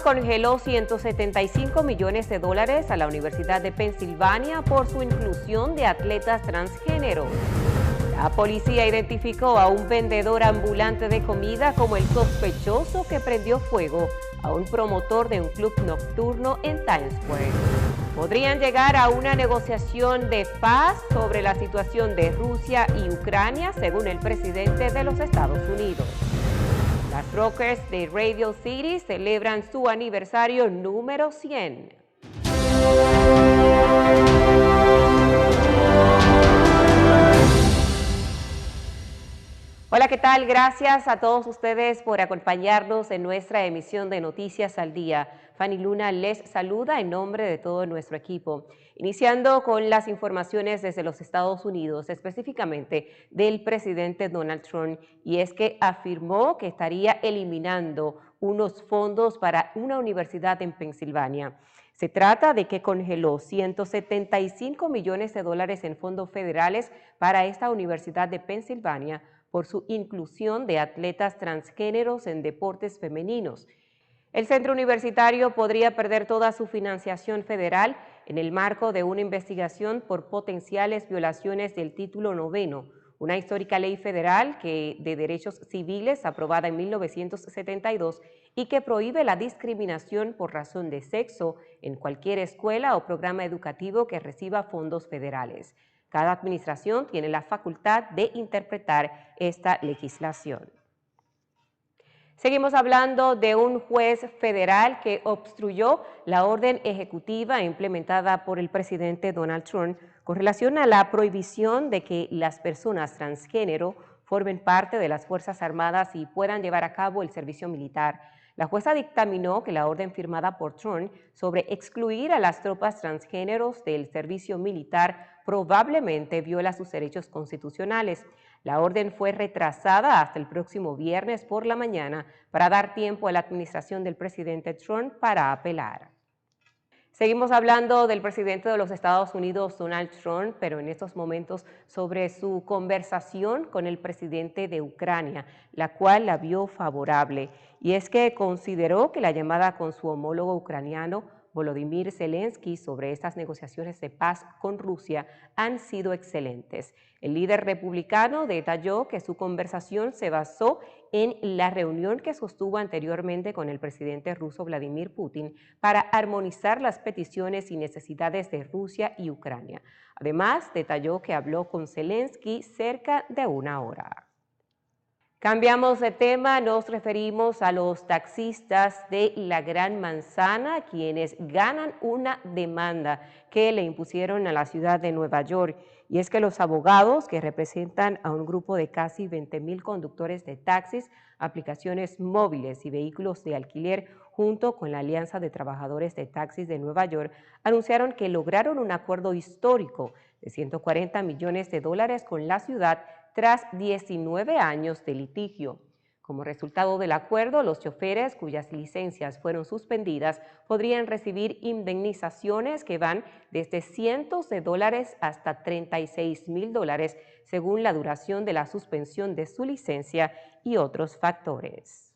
congeló 175 millones de dólares a la Universidad de Pensilvania por su inclusión de atletas transgénero. La policía identificó a un vendedor ambulante de comida como el sospechoso que prendió fuego a un promotor de un club nocturno en Times Square. Podrían llegar a una negociación de paz sobre la situación de Rusia y Ucrania, según el presidente de los Estados Unidos. Las Rockers de Radio City celebran su aniversario número 100. Hola, ¿qué tal? Gracias a todos ustedes por acompañarnos en nuestra emisión de Noticias al Día. Fanny Luna les saluda en nombre de todo nuestro equipo. Iniciando con las informaciones desde los Estados Unidos, específicamente del presidente Donald Trump, y es que afirmó que estaría eliminando unos fondos para una universidad en Pensilvania. Se trata de que congeló 175 millones de dólares en fondos federales para esta universidad de Pensilvania por su inclusión de atletas transgéneros en deportes femeninos. El centro universitario podría perder toda su financiación federal en el marco de una investigación por potenciales violaciones del Título 9, una histórica ley federal de derechos civiles aprobada en 1972 y que prohíbe la discriminación por razón de sexo en cualquier escuela o programa educativo que reciba fondos federales. Cada administración tiene la facultad de interpretar esta legislación. Seguimos hablando de un juez federal que obstruyó la orden ejecutiva implementada por el presidente Donald Trump con relación a la prohibición de que las personas transgénero formen parte de las Fuerzas Armadas y puedan llevar a cabo el servicio militar. La jueza dictaminó que la orden firmada por Trump sobre excluir a las tropas transgéneros del servicio militar probablemente viola sus derechos constitucionales. La orden fue retrasada hasta el próximo viernes por la mañana para dar tiempo a la administración del presidente Trump para apelar. Seguimos hablando del presidente de los Estados Unidos, Donald Trump, pero en estos momentos sobre su conversación con el presidente de Ucrania, la cual la vio favorable. Y es que consideró que la llamada con su homólogo ucraniano, Volodymyr Zelensky, sobre estas negociaciones de paz con Rusia han sido excelentes. El líder republicano detalló que su conversación se basó en la reunión que sostuvo anteriormente con el presidente ruso Vladimir Putin para armonizar las peticiones y necesidades de Rusia y Ucrania. Además, detalló que habló con Zelensky cerca de una hora. Cambiamos de tema, nos referimos a los taxistas de la Gran Manzana, quienes ganan una demanda que le impusieron a la ciudad de Nueva York. Y es que los abogados que representan a un grupo de casi 20,000 conductores de taxis, aplicaciones móviles y vehículos de alquiler, junto con la Alianza de Trabajadores de Taxis de Nueva York, anunciaron que lograron un acuerdo histórico de 140 millones de dólares con la ciudad tras 19 años de litigio. Como resultado del acuerdo, los choferes cuyas licencias fueron suspendidas podrían recibir indemnizaciones que van desde cientos de dólares hasta $36,000 según la duración de la suspensión de su licencia y otros factores.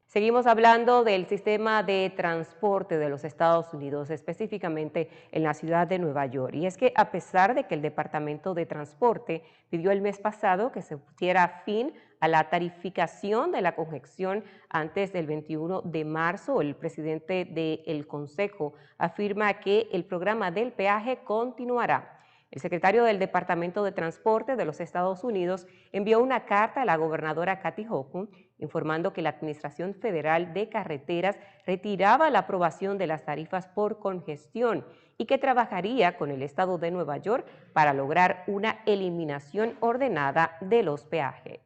Seguimos hablando del sistema de transporte de los Estados Unidos, específicamente en la ciudad de Nueva York. Y es que a pesar de que el Departamento de Transporte pidió el mes pasado que se pusiera fin a la tarificación de la congestión antes del 21 de marzo, el presidente del Consejo afirma que el programa del peaje continuará. El secretario del Departamento de Transporte de los Estados Unidos envió una carta a la gobernadora Kathy Hochul informando que la Administración Federal de Carreteras retiraba la aprobación de las tarifas por congestión y que trabajaría con el estado de Nueva York para lograr una eliminación ordenada de los peajes.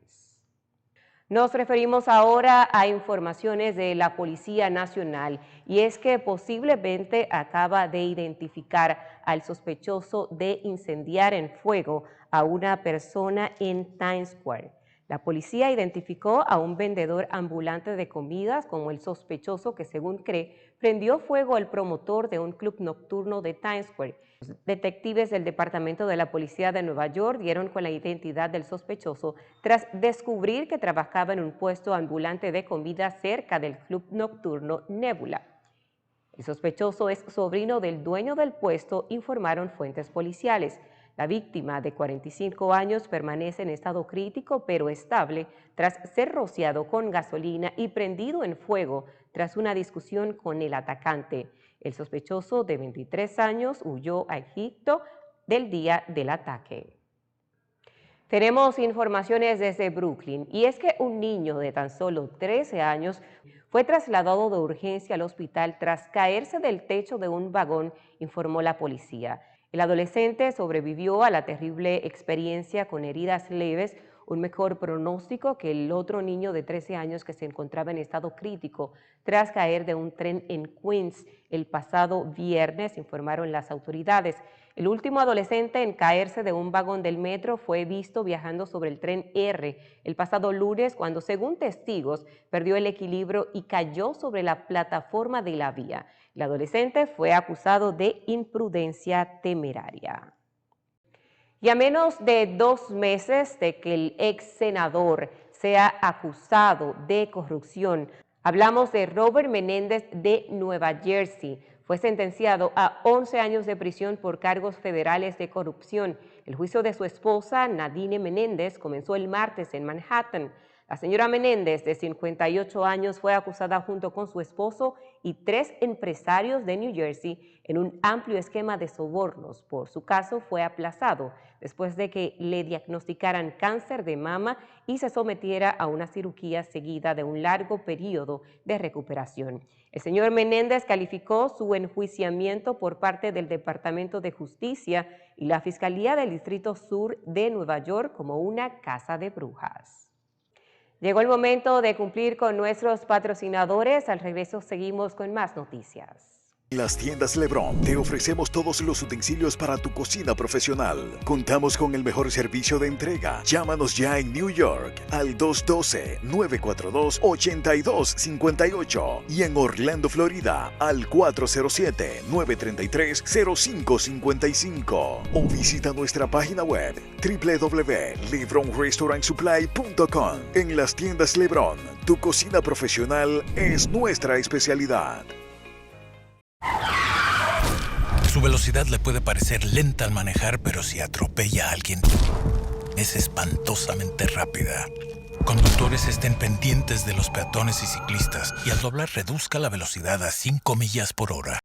Nos referimos ahora a informaciones de la Policía Nacional y es que posiblemente acaba de identificar al sospechoso de incendiar en fuego a una persona en Times Square. La policía identificó a un vendedor ambulante de comidas como el sospechoso que, según cree, prendió fuego al promotor de un club nocturno de Times Square. Los detectives del Departamento de la Policía de Nueva York dieron con la identidad del sospechoso tras descubrir que trabajaba en un puesto ambulante de comida cerca del club nocturno Nebula. El sospechoso es sobrino del dueño del puesto, informaron fuentes policiales. La víctima, de 45 años, permanece en estado crítico pero estable tras ser rociado con gasolina y prendido en fuego tras una discusión con el atacante. El sospechoso, de 23 años, huyó a Egipto del día del ataque. Tenemos informaciones desde Brooklyn, y es que un niño de tan solo 13 años fue trasladado de urgencia al hospital tras caerse del techo de un vagón, informó la policía. El adolescente sobrevivió a la terrible experiencia con heridas leves, un mejor pronóstico que el otro niño de 13 años que se encontraba en estado crítico tras caer de un tren en Queens el pasado viernes, informaron las autoridades. El último adolescente en caerse de un vagón del metro fue visto viajando sobre el tren R el pasado lunes cuando, según testigos, perdió el equilibrio y cayó sobre la plataforma de la vía. El adolescente fue acusado de imprudencia temeraria. Y a menos de 2 meses de que el ex senador sea acusado de corrupción, hablamos de Robert Menéndez de Nueva Jersey. Fue sentenciado a 11 años de prisión por cargos federales de corrupción. El juicio de su esposa, Nadine Menéndez, comenzó el martes en Manhattan. La señora Menéndez, de 58 años, fue acusada junto con su esposo y 3 empresarios de New Jersey en un amplio esquema de sobornos. Por su caso fue aplazado después de que le diagnosticaran cáncer de mama y se sometiera a una cirugía seguida de un largo periodo de recuperación. El señor Menéndez calificó su enjuiciamiento por parte del Departamento de Justicia y la Fiscalía del Distrito Sur de Nueva York como una casa de brujas. Llegó el momento de cumplir con nuestros patrocinadores. Al regreso seguimos con más noticias. En las tiendas LeBron te ofrecemos todos los utensilios para tu cocina profesional. Contamos con el mejor servicio de entrega. Llámanos ya en New York al 212-942-8258 y en Orlando, Florida al 407-933-0555 o visita nuestra página web www.lebronrestaurantsupply.com. En las tiendas LeBron, tu cocina profesional es nuestra especialidad. Su velocidad le puede parecer lenta al manejar, pero si atropella a alguien, es espantosamente rápida. Conductores, estén pendientes de los peatones y ciclistas y al doblar reduzca la velocidad a 5 millas por hora.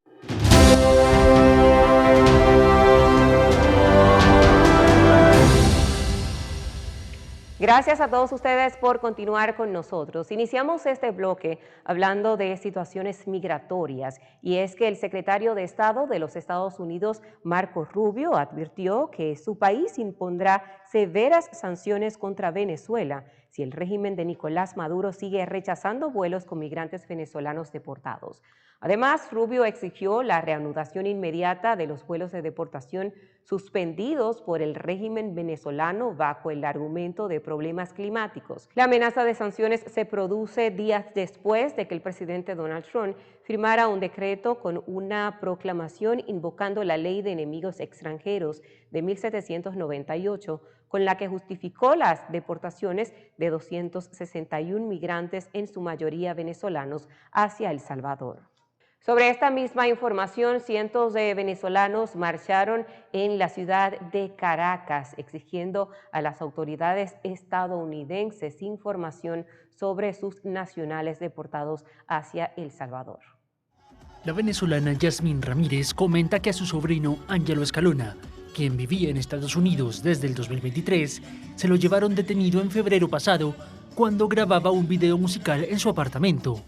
Gracias a todos ustedes por continuar con nosotros. Iniciamos este bloque hablando de situaciones migratorias, y es que el secretario de Estado de los Estados Unidos, Marco Rubio, advirtió que su país impondrá severas sanciones contra Venezuela si el régimen de Nicolás Maduro sigue rechazando vuelos con migrantes venezolanos deportados. Además, Rubio exigió la reanudación inmediata de los vuelos de deportación suspendidos por el régimen venezolano bajo el argumento de problemas climáticos. La amenaza de sanciones se produce días después de que el presidente Donald Trump firmara un decreto con una proclamación invocando la Ley de Enemigos Extranjeros de 1798, con la que justificó las deportaciones de 261 migrantes, en su mayoría venezolanos, hacia El Salvador. Sobre esta misma información, cientos de venezolanos marcharon en la ciudad de Caracas exigiendo a las autoridades estadounidenses información sobre sus nacionales deportados hacia El Salvador. La venezolana Yasmín Ramírez comenta que a su sobrino Ángelo Escalona, quien vivía en Estados Unidos desde el 2023, se lo llevaron detenido en febrero pasado cuando grababa un video musical en su apartamento.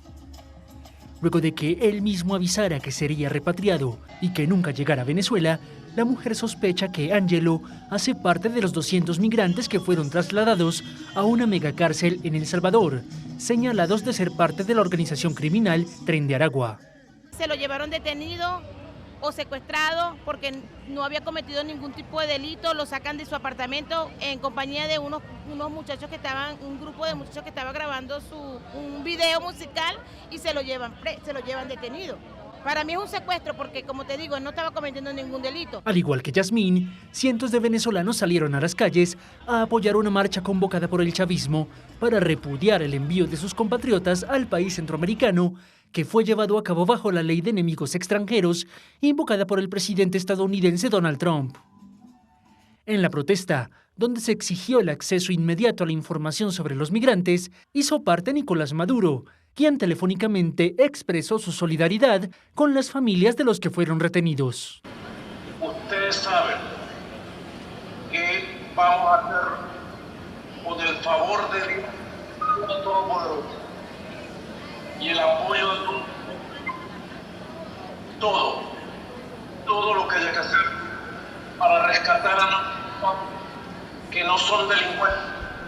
Luego de que él mismo avisara que sería repatriado y que nunca llegara a Venezuela, la mujer sospecha que Ángelo hace parte de los 200 migrantes que fueron trasladados a una megacárcel en El Salvador, señalados de ser parte de la organización criminal Tren de Aragua. Se lo llevaron detenido o secuestrado porque no había cometido ningún tipo de delito, lo sacan de su apartamento en compañía de unos muchachos que estaban, un grupo de muchachos que estaba grabando un video musical, y se lo llevan detenido. Para mí es un secuestro porque, como te digo, él no estaba cometiendo ningún delito. Al igual que Yasmín, cientos de venezolanos salieron a las calles a apoyar una marcha convocada por el chavismo para repudiar el envío de sus compatriotas al país centroamericano, que fue llevado a cabo bajo la Ley de Enemigos Extranjeros, invocada por el presidente estadounidense Donald Trump. En la protesta, donde se exigió el acceso inmediato a la información sobre los migrantes, hizo parte Nicolás Maduro, quien telefónicamente expresó su solidaridad con las familias de los que fueron retenidos. Ustedes saben que vamos a hacer con el favor de Dios Todopoderoso y el apoyo de todo lo que haya que hacer para rescatar a nosotros que no son delincuentes.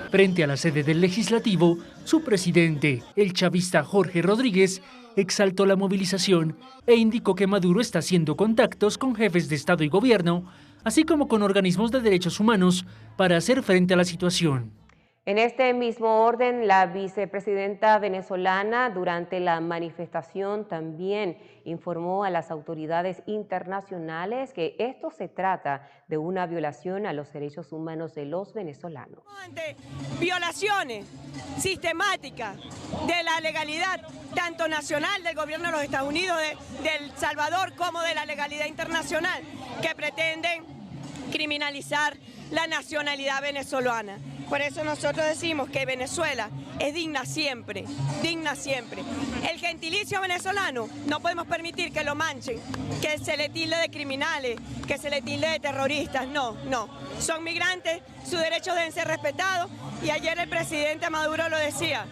Frente a la sede del Legislativo, su presidente, el chavista Jorge Rodríguez, exaltó la movilización e indicó que Maduro está haciendo contactos con jefes de Estado y Gobierno, así como con organismos de derechos humanos, para hacer frente a la situación. En este mismo orden, la vicepresidenta venezolana durante la manifestación también informó a las autoridades internacionales que esto se trata de una violación a los derechos humanos de los venezolanos. Ante violaciones sistemáticas de la legalidad, tanto nacional del gobierno de los Estados Unidos, de El Salvador, como de la legalidad internacional, que pretenden criminalizar la nacionalidad venezolana. Por eso nosotros decimos que Venezuela es digna siempre, digna siempre. El gentilicio venezolano no podemos permitir que lo manchen, que se le tilde de criminales, que se le tilde de terroristas, no. Son migrantes, sus derechos deben ser respetados y ayer el presidente Maduro lo decía.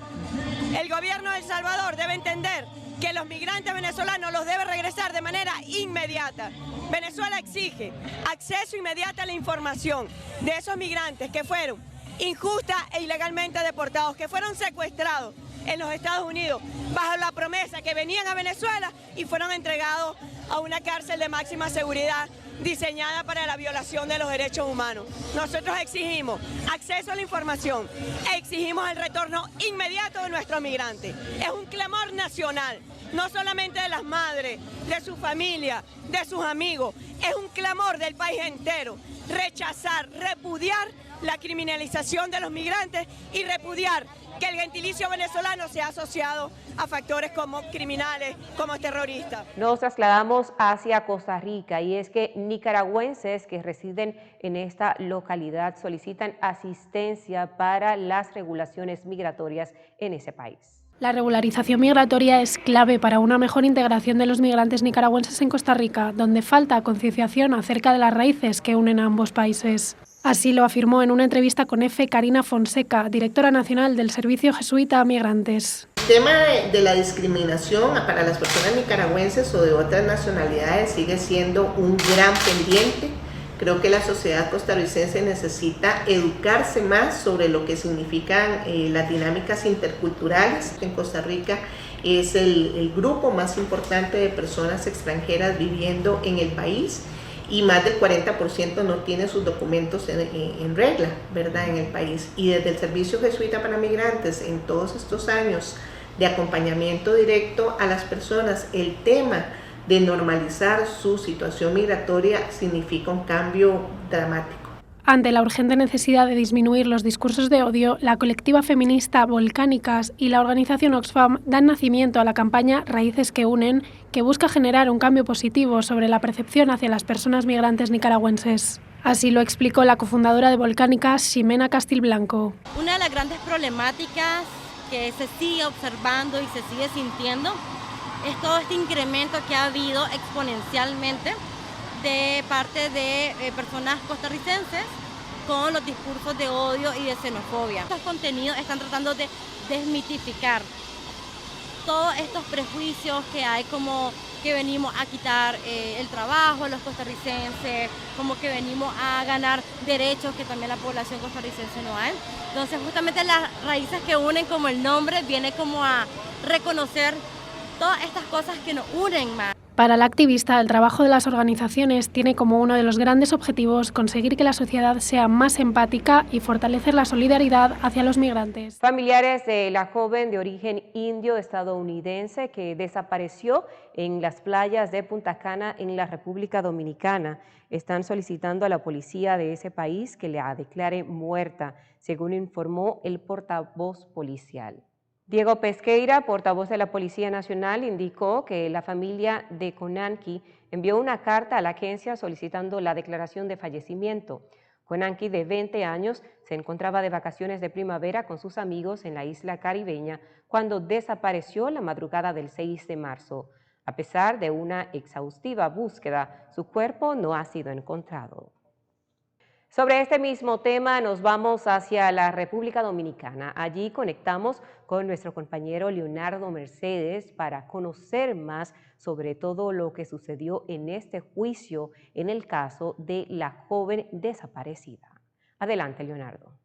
El gobierno de El Salvador debe entender que los migrantes venezolanos los debe regresar de manera inmediata. Venezuela exige acceso inmediato a la información de esos migrantes que fueron injusta e ilegalmente deportados, que fueron secuestrados en los Estados Unidos bajo la promesa que venían a Venezuela y fueron entregados a una cárcel de máxima seguridad diseñada para la violación de los derechos humanos. Nosotros exigimos acceso a la información, exigimos el retorno inmediato de nuestros migrantes. Es un clamor nacional, no solamente de las madres, de su familia, de sus amigos, es un clamor del país entero. Rechazar, repudiar la criminalización de los migrantes y repudiar que el gentilicio venezolano sea asociado a factores como criminales, como terroristas. Nos trasladamos hacia Costa Rica y es que nicaragüenses que residen en esta localidad solicitan asistencia para las regulaciones migratorias en ese país. La regularización migratoria es clave para una mejor integración de los migrantes nicaragüenses en Costa Rica, donde falta concienciación acerca de las raíces que unen a ambos países. Así lo afirmó en una entrevista con EFE Karina Fonseca, directora nacional del Servicio Jesuita a Migrantes. El tema de la discriminación para las personas nicaragüenses o de otras nacionalidades sigue siendo un gran pendiente. Creo que la sociedad costarricense necesita educarse más sobre lo que significan las dinámicas interculturales. En Costa Rica es el grupo más importante de personas extranjeras viviendo en el país y más del 40% no tiene sus documentos en regla, ¿verdad?, en el país. Y desde el Servicio Jesuita para Migrantes, en todos estos años de acompañamiento directo a las personas, el tema de normalizar su situación migratoria significa un cambio dramático. Ante la urgente necesidad de disminuir los discursos de odio, la colectiva feminista Volcánicas y la organización Oxfam dan nacimiento a la campaña Raíces que Unen, que busca generar un cambio positivo sobre la percepción hacia las personas migrantes nicaragüenses. Así lo explicó la cofundadora de Volcánicas, Ximena Castilblanco. Una de las grandes problemáticas que se sigue observando y se sigue sintiendo es todo este incremento que ha habido exponencialmente de parte de personas costarricenses con los discursos de odio y de xenofobia. Estos contenidos están tratando de desmitificar todos estos prejuicios que hay, como que venimos a quitar el trabajo a los costarricenses, como que venimos a ganar derechos que también la población costarricense no hay. Entonces justamente las raíces que unen, como el nombre, viene como a reconocer todas estas cosas que nos unen más. Para la activista, el trabajo de las organizaciones tiene como uno de los grandes objetivos conseguir que la sociedad sea más empática y fortalecer la solidaridad hacia los migrantes. Familiares de la joven de origen indio estadounidense que desapareció en las playas de Punta Cana en la República Dominicana están solicitando a la policía de ese país que la declare muerta, según informó el portavoz policial. Diego Pesqueira, portavoz de la Policía Nacional, indicó que la familia de Conanqui envió una carta a la agencia solicitando la declaración de fallecimiento. Conanqui, de 20 años, se encontraba de vacaciones de primavera con sus amigos en la isla caribeña cuando desapareció la madrugada del 6 de marzo. A pesar de una exhaustiva búsqueda, su cuerpo no ha sido encontrado. Sobre este mismo tema nos vamos hacia la República Dominicana. Allí conectamos con nuestro compañero Leonardo Mercedes para conocer más sobre todo lo que sucedió en este juicio en el caso de la joven desaparecida. Adelante, Leonardo.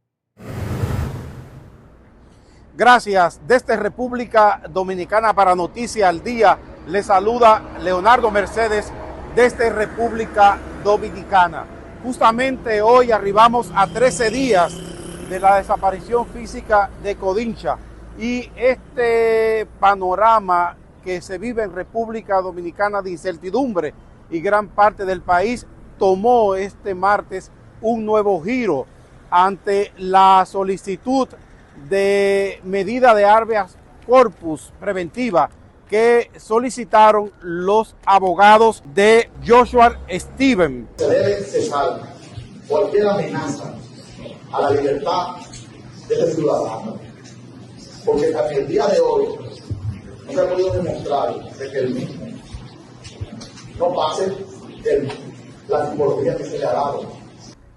Gracias. Desde República Dominicana para Noticias al Día, le saluda Leonardo Mercedes desde República Dominicana. Justamente hoy arribamos a 13 días de la desaparición física de Codincha y este panorama que se vive en República Dominicana de incertidumbre y gran parte del país tomó este martes un nuevo giro ante la solicitud de medida de habeas corpus preventiva que solicitaron los abogados de Joshua Steven. Se debe cesar cualquier amenaza a la libertad de este ciudadano, porque hasta el día de hoy no se ha podido demostrar de que el mismo no pase de la simbología que se le ha dado.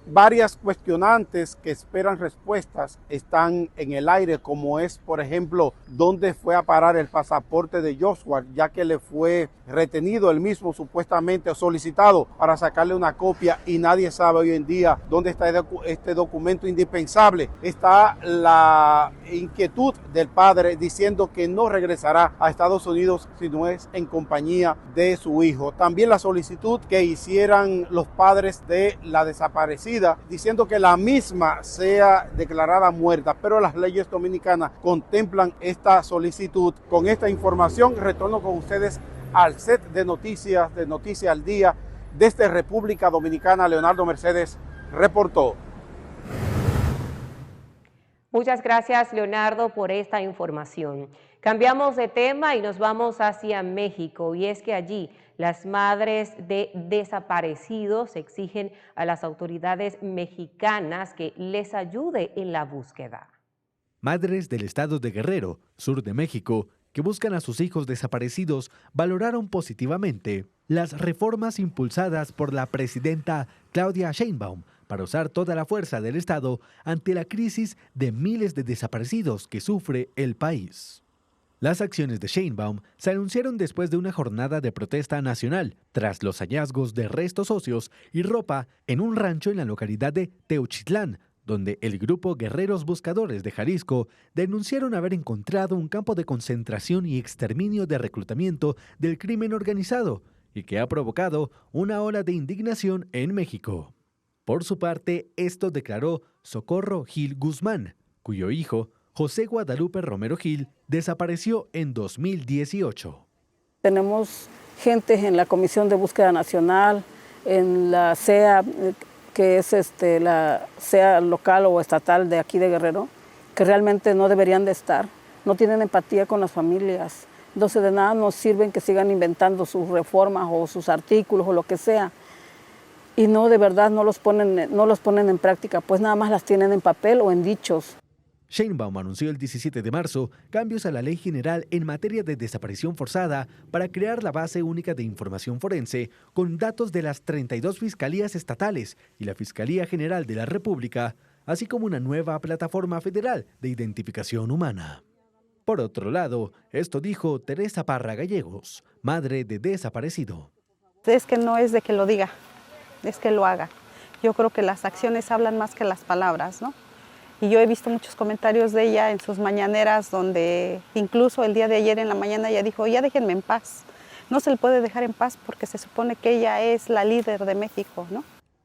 Varias cuestionantes que esperan respuestas están en el aire, como es, por ejemplo, dónde fue a parar el pasaporte de Joshua, ya que le fue retenido el mismo supuestamente solicitado para sacarle una copia y nadie sabe hoy en día dónde está este documento indispensable. Está la inquietud del padre diciendo que no regresará a Estados Unidos si no es en compañía de su hijo. También la solicitud que hicieran los padres de la desaparecida diciendo que la misma sea declarada muerta, pero las leyes dominicanas contemplan esta solicitud. Con esta información retorno con ustedes al set de Noticias al Día. Desde República Dominicana, Leonardo Mercedes reportó. Muchas gracias, Leonardo, por esta información. Cambiamos de tema y nos vamos hacia México, y es que allí las madres de desaparecidos exigen a las autoridades mexicanas que les ayude en la búsqueda. Madres del estado de Guerrero, sur de México, que buscan a sus hijos desaparecidos, valoraron positivamente las reformas impulsadas por la presidenta Claudia Sheinbaum para usar toda la fuerza del Estado ante la crisis de miles de desaparecidos que sufre el país. Las acciones de Sheinbaum se anunciaron después de una jornada de protesta nacional, tras los hallazgos de restos óseos y ropa en un rancho en la localidad de Teuchitlán, donde el grupo Guerreros Buscadores de Jalisco denunciaron haber encontrado un campo de concentración y exterminio de reclutamiento del crimen organizado, y que ha provocado una ola de indignación en México. Por su parte, esto declaró Socorro Gil Guzmán, cuyo hijo, José Guadalupe Romero Gil, desapareció en 2018. Tenemos gente en la Comisión de Búsqueda Nacional, en la CEA, que es la CEA local o estatal de aquí de Guerrero, que realmente no deberían de estar, no tienen empatía con las familias. Entonces de nada nos sirven que sigan inventando sus reformas o sus artículos o lo que sea, y no, de verdad no los ponen en práctica, pues nada más las tienen en papel o en dichos. Sheinbaum anunció el 17 de marzo cambios a la Ley General en materia de desaparición forzada para crear la base única de información forense con datos de las 32 fiscalías estatales y la Fiscalía General de la República, así como una nueva plataforma federal de identificación humana. Por otro lado, esto dijo Teresa Parra Gallegos, madre de desaparecido. Es que no es de que lo diga, es que lo haga. Yo creo que las acciones hablan más que las palabras, ¿no? Y yo he visto muchos comentarios de ella en sus mañaneras, donde incluso el día de ayer en la mañana ella dijo, ya déjenme en paz. No se le puede dejar en paz porque se supone que ella es la líder de México, ¿no?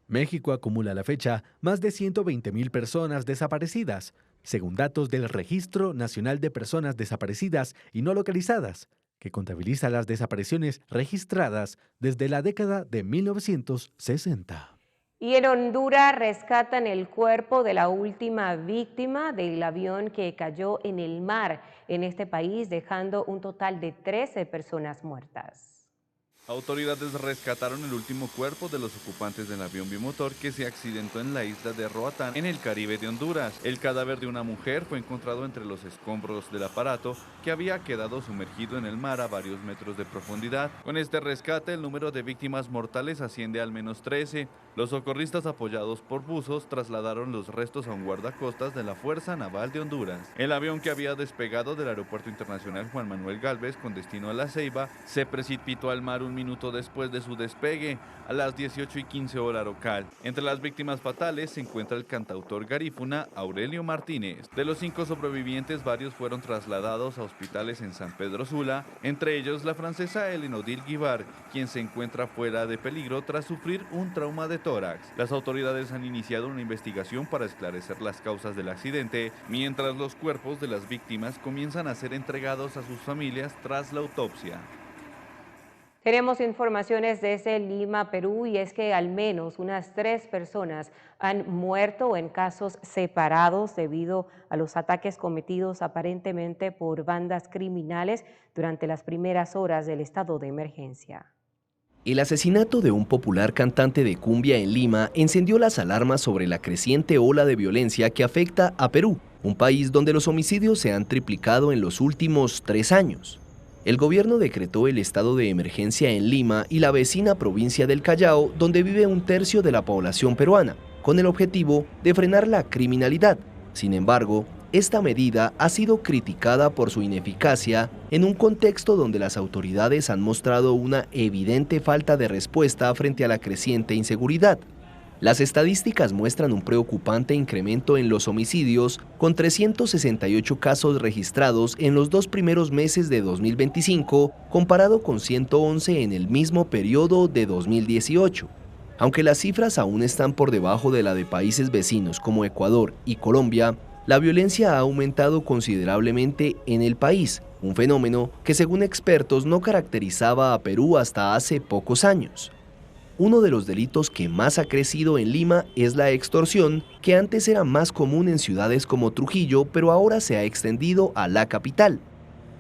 México acumula a la fecha más de 120,000 personas desaparecidas, según datos del Registro Nacional de Personas Desaparecidas y No Localizadas, que contabiliza las desapariciones registradas desde la década de 1960. Y en Honduras rescatan el cuerpo de la última víctima del avión que cayó en el mar en este país, dejando un total de 13 personas muertas. Autoridades rescataron el último cuerpo de los ocupantes del avión bimotor que se accidentó en la isla de Roatán, en el Caribe de Honduras. El cadáver de una mujer fue encontrado entre los escombros del aparato que había quedado sumergido en el mar a varios metros de profundidad. Con este rescate, el número de víctimas mortales asciende a al menos 13. Los socorristas, apoyados por buzos, trasladaron los restos a un guardacostas de la Fuerza Naval de Honduras. El avión, que había despegado del Aeropuerto Internacional Juan Manuel Gálvez con destino a La Ceiba, se precipitó al mar un minuto después de su despegue, a las 18:15 hora local. Entre las víctimas fatales se encuentra el cantautor garífuna Aurelio Martínez. De los 5 sobrevivientes, varios fueron trasladados a hospitales en San Pedro Sula, entre ellos la francesa Hélène Odile Guivar, quien se encuentra fuera de peligro tras sufrir un trauma de tórax. Las autoridades han iniciado una investigación para esclarecer las causas del accidente, mientras los cuerpos de las víctimas comienzan a ser entregados a sus familias tras la autopsia. Tenemos informaciones desde Lima, Perú, y es que al menos unas 3 personas han muerto en casos separados debido a los ataques cometidos aparentemente por bandas criminales durante las primeras horas del estado de emergencia. El asesinato de un popular cantante de cumbia en Lima encendió las alarmas sobre la creciente ola de violencia que afecta a Perú, un país donde los homicidios se han triplicado en los últimos 3 años. El gobierno decretó el estado de emergencia en Lima y la vecina provincia del Callao, donde vive 1/3 de la población peruana, con el objetivo de frenar la criminalidad. Sin embargo, esta medida ha sido criticada por su ineficacia en un contexto donde las autoridades han mostrado una evidente falta de respuesta frente a la creciente inseguridad. Las estadísticas muestran un preocupante incremento en los homicidios, con 368 casos registrados en los 2 primeros meses de 2025, comparado con 111 en el mismo periodo de 2018. Aunque las cifras aún están por debajo de la de países vecinos como Ecuador y Colombia, la violencia ha aumentado considerablemente en el país, un fenómeno que según expertos no caracterizaba a Perú hasta hace pocos años. Uno de los delitos que más ha crecido en Lima es la extorsión, que antes era más común en ciudades como Trujillo, pero ahora se ha extendido a la capital.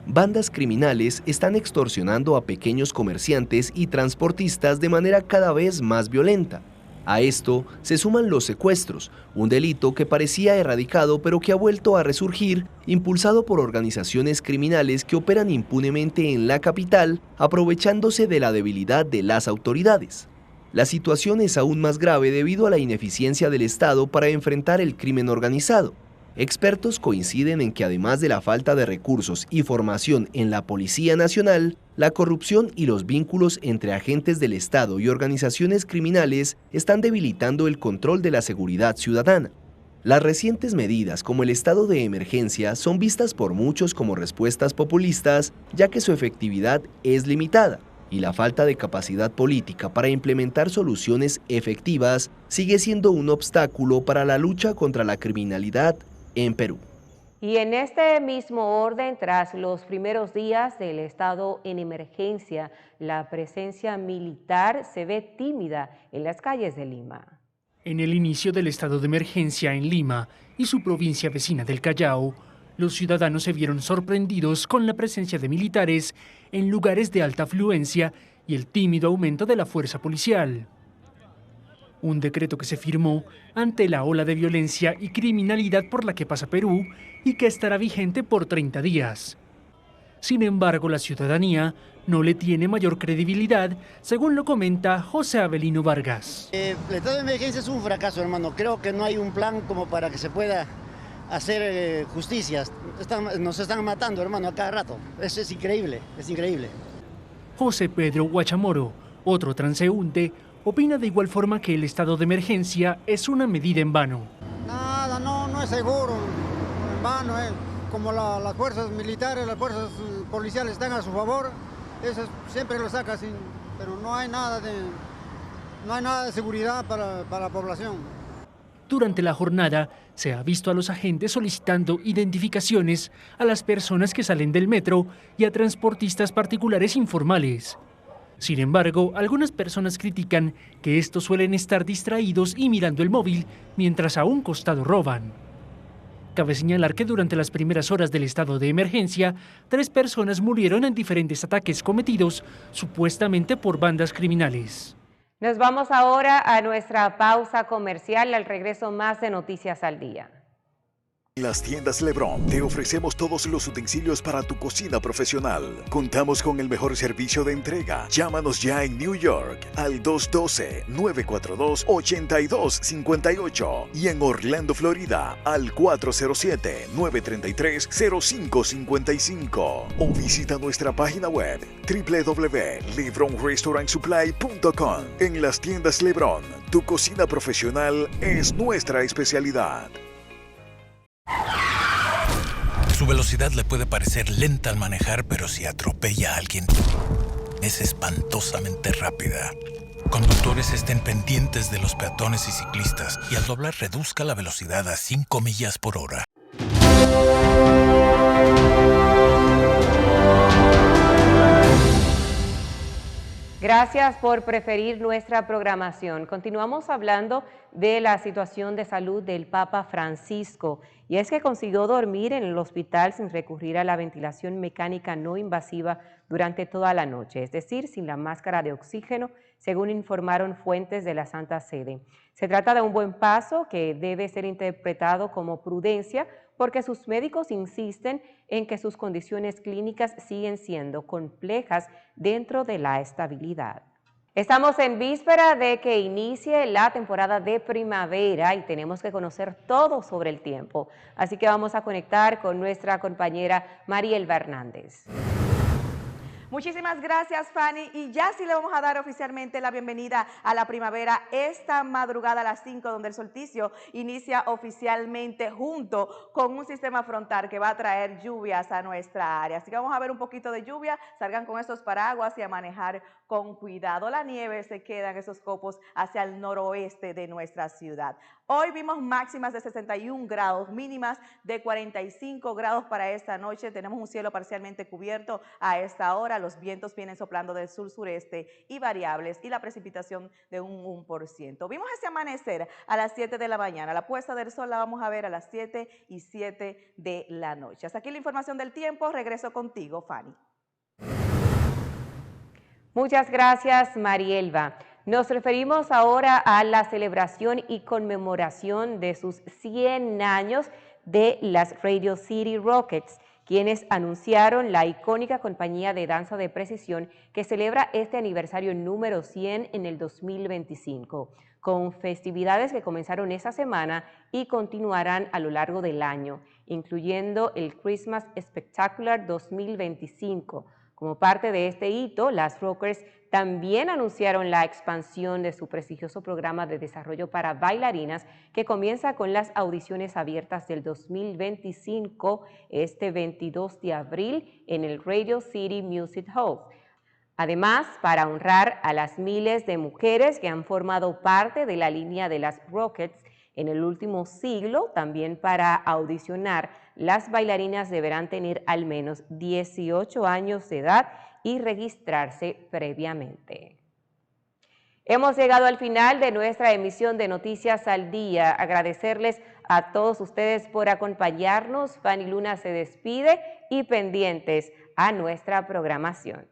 Bandas criminales están extorsionando a pequeños comerciantes y transportistas de manera cada vez más violenta. A esto se suman los secuestros, un delito que parecía erradicado pero que ha vuelto a resurgir, impulsado por organizaciones criminales que operan impunemente en la capital, aprovechándose de la debilidad de las autoridades. La situación es aún más grave debido a la ineficiencia del Estado para enfrentar el crimen organizado. Expertos coinciden en que además de la falta de recursos y formación en la Policía Nacional, la corrupción y los vínculos entre agentes del Estado y organizaciones criminales están debilitando el control de la seguridad ciudadana. Las recientes medidas como el estado de emergencia son vistas por muchos como respuestas populistas, ya que su efectividad es limitada, y la falta de capacidad política para implementar soluciones efectivas sigue siendo un obstáculo para la lucha contra la criminalidad en Perú. Y en este mismo orden, tras los primeros días del estado en emergencia, la presencia militar se ve tímida en las calles de Lima. En el inicio del estado de emergencia en Lima y su provincia vecina del Callao, los ciudadanos se vieron sorprendidos con la presencia de militares en lugares de alta afluencia y el tímido aumento de la fuerza policial. Un decreto que se firmó ante la ola de violencia y criminalidad por la que pasa Perú y que estará vigente por 30 días. Sin embargo, la ciudadanía no le tiene mayor credibilidad, según lo comenta José Abelino Vargas. El estado de emergencia es un fracaso, hermano. Creo que no hay un plan como para que se pueda hacer justicia. Nos están matando, hermano, a cada rato. Eso es increíble, es increíble. José Pedro Guachamoro, otro transeúnte, opina de igual forma que el estado de emergencia es una medida en vano. Nada, no es seguro, en vano. Como las fuerzas militares, las fuerzas policiales están a su favor, eso siempre lo saca así, pero no hay nada de seguridad para la población. Durante la jornada se ha visto a los agentes solicitando identificaciones a las personas que salen del metro y a transportistas particulares informales. Sin embargo, algunas personas critican que estos suelen estar distraídos y mirando el móvil mientras a un costado roban. Cabe señalar que durante las primeras horas del estado de emergencia, 3 personas murieron en diferentes ataques cometidos supuestamente por bandas criminales. Nos vamos ahora a nuestra pausa comercial. Al regreso, más de Noticias al Día. En las tiendas Lebron te ofrecemos todos los utensilios para tu cocina profesional. Contamos con el mejor servicio de entrega. Llámanos ya en New York al 212-942-8258 y en Orlando, Florida al 407-933-0555 o visita nuestra página web www.lebronrestaurantsupply.com. En las tiendas Lebron, tu cocina profesional es nuestra especialidad. Su velocidad le puede parecer lenta al manejar, pero si atropella a alguien, es espantosamente rápida. Conductores, estén pendientes de los peatones y ciclistas y al doblar reduzca la velocidad a 5 millas por hora. Gracias por preferir nuestra programación. Continuamos hablando de la situación de salud del Papa Francisco, y es que consiguió dormir en el hospital sin recurrir a la ventilación mecánica no invasiva durante toda la noche, es decir, sin la máscara de oxígeno, según informaron fuentes de la Santa Sede. Se trata de un buen paso que debe ser interpretado como prudencia, porque sus médicos insisten en que sus condiciones clínicas siguen siendo complejas dentro de la estabilidad. Estamos en víspera de que inicie la temporada de primavera y tenemos que conocer todo sobre el tiempo. Así que vamos a conectar con nuestra compañera Marielva Hernández. Muchísimas gracias, Fanny, y ya sí le vamos a dar oficialmente la bienvenida a la primavera esta madrugada a las 5, donde el solsticio inicia oficialmente junto con un sistema frontal que va a traer lluvias a nuestra área. Así que vamos a ver un poquito de lluvia, salgan con esos paraguas y a manejar con cuidado. La nieve se queda en esos copos hacia el noroeste de nuestra ciudad. Hoy vimos máximas de 61 grados, mínimas de 45 grados para esta noche. Tenemos un cielo parcialmente cubierto a esta hora. Los vientos vienen soplando del sur-sureste y variables y la precipitación de un 1%. Vimos ese amanecer a las 7 de la mañana. La puesta del sol la vamos a ver a las 7:07 de la noche. Hasta aquí la información del tiempo. Regreso contigo, Fanny. Muchas gracias, Marielva. Nos referimos ahora a la celebración y conmemoración de sus 100 años de las Radio City Rockets, quienes anunciaron la icónica compañía de danza de precisión que celebra este aniversario número 100 en el 2025, con festividades que comenzaron esa semana y continuarán a lo largo del año, incluyendo el Christmas Spectacular 2025. Como parte de este hito, las Rockers también anunciaron la expansión de su prestigioso programa de desarrollo para bailarinas, que comienza con las audiciones abiertas del 2025, este 22 de abril, en el Radio City Music Hall. Además, para honrar a las miles de mujeres que han formado parte de la línea de las Rockets en el último siglo, también para audicionar, las bailarinas deberán tener al menos 18 años de edad y registrarse previamente. Hemos llegado al final de nuestra emisión de Noticias al Día. Agradecerles a todos ustedes por acompañarnos. Fanny Luna se despide y pendientes a nuestra programación.